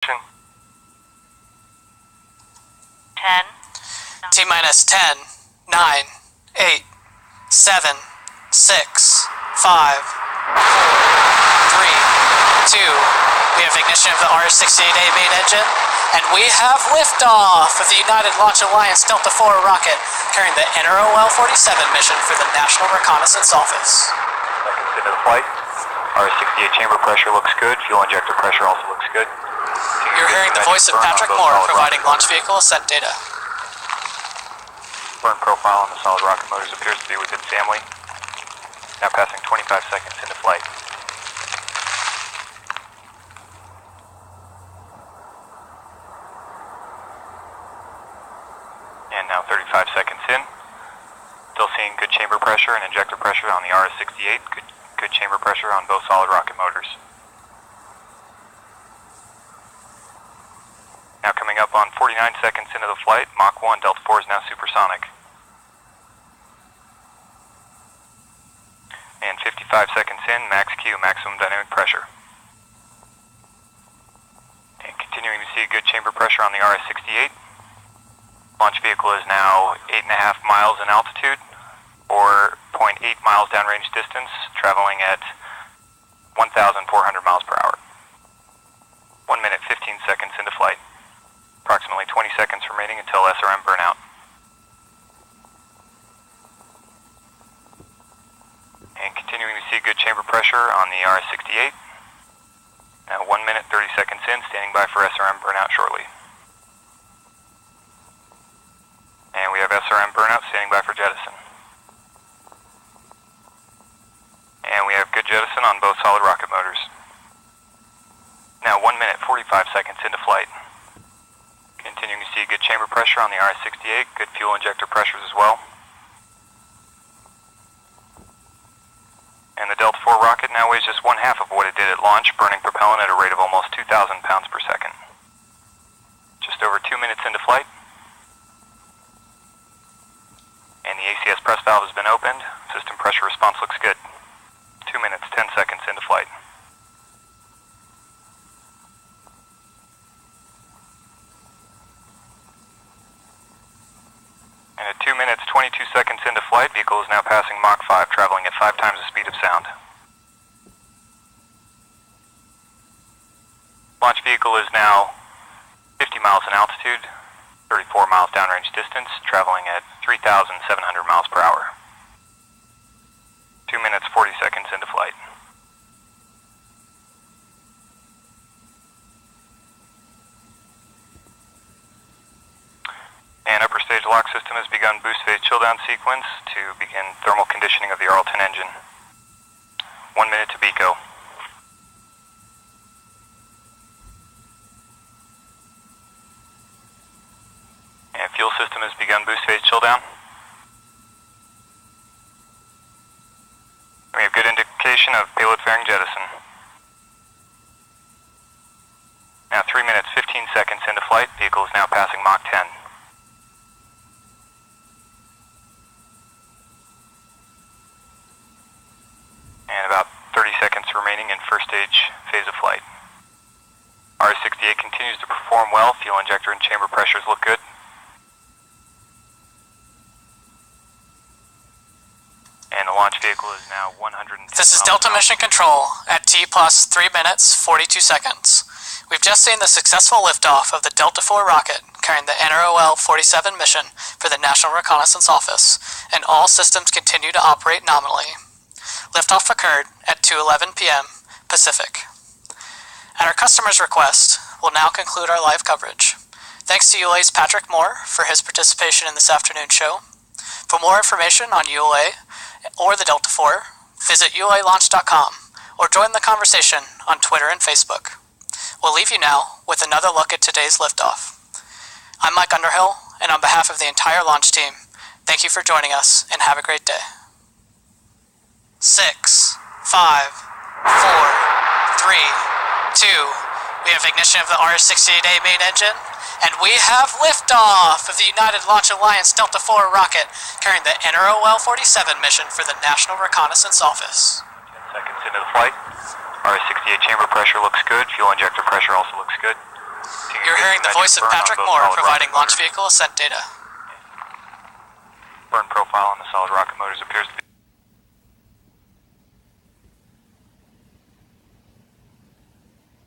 10. T-minus 10, 9, 8, 7, 6, 5, 4, 3, 2. We have ignition of the R-68A main engine, and we have liftoff of the United Launch Alliance Delta IV rocket carrying the NROL-47 mission for the National Reconnaissance Office. Seconds into the flight. R-68 chamber pressure looks good. Fuel injector pressure also looks good. You're hearing the voice of Patrick Moore providing launch vehicle ascent data. Burn profile on the solid rocket motors appears to be within family. Now passing 25 seconds into flight. And now 35 seconds in. Still seeing good chamber pressure and injector pressure on the RS-68. Good chamber pressure on both solid rocket motors. Now coming up on 49 seconds into the flight, Mach 1 Delta IV is now supersonic. And 55 seconds in, max Q, maximum dynamic pressure. And continuing to see good chamber pressure on the RS-68. Launch vehicle is now 8.5 miles in altitude, or 0.8 miles downrange distance, traveling at 1,400 miles per hour. 1 minute, 15 seconds into flight. Approximately 20 seconds remaining until SRM burnout. And continuing to see good chamber pressure on the RS-68. Now 1 minute, 30 seconds in, standing by for SRM burnout shortly. And we have SRM burnout standing by for jettison. And we have good jettison on both solid rocket motors. Now 1 minute, 45 seconds into flight. Continuing to see good chamber pressure on the RS-68, good fuel injector pressures as well. And the Delta IV rocket now weighs just 1/2 of what it did at launch, burning propellant at a rate of almost 2,000 pounds per second. Just over 2 minutes into flight. And the ACS press valve has been opened. System pressure response looks good. 2 minutes, 10 seconds into flight. And at 2 minutes, 22 seconds into flight, vehicle is now passing Mach 5, traveling at 5 times the speed of sound. Launch vehicle is now 50 miles in altitude, 34 miles downrange distance, traveling at 3,700 miles per hour. 2 minutes, 40 seconds into flight. And upper stage lock system has begun boost phase chill down sequence to begin thermal conditioning of the Arlton engine. 1 minute to BECO. And fuel system has begun boost phase chill down. We have good indication of payload fairing jettison. Now 3 minutes, 15 seconds into flight, vehicle is now passing Mach 10. And about 30 seconds remaining in first stage phase of flight. RS-68 continues to perform well, fuel injector and chamber pressures look good. And the launch vehicle is now 110 This is Delta Mission Control at T plus 3 minutes, 42 seconds. We've just seen the successful liftoff of the Delta IV rocket carrying the NROL-47 mission for the National Reconnaissance Office, and all systems continue to operate nominally. Liftoff occurred at 2:11 p.m. Pacific. At our customer's request, we'll now conclude our live coverage. Thanks to ULA's Patrick Moore for his participation in this afternoon show. For more information on ULA or the Delta IV, visit ulalaunch.com or join the conversation on Twitter and Facebook. We'll leave you now with another look at today's liftoff. I'm Mike Underhill, and on behalf of the entire launch team, thank you for joining us and have a great day. 6, 5, 4, 3, 2. We have ignition of the RS-68A main engine, and we have liftoff of the United Launch Alliance Delta IV rocket carrying the NROL-47 mission for the National Reconnaissance Office. 10 seconds into the flight. RS-68 chamber pressure looks good. Fuel injector pressure also looks good. You're hearing the voice of Patrick Moore providing launch vehicle ascent data. Burn profile on the solid rocket motors appears to be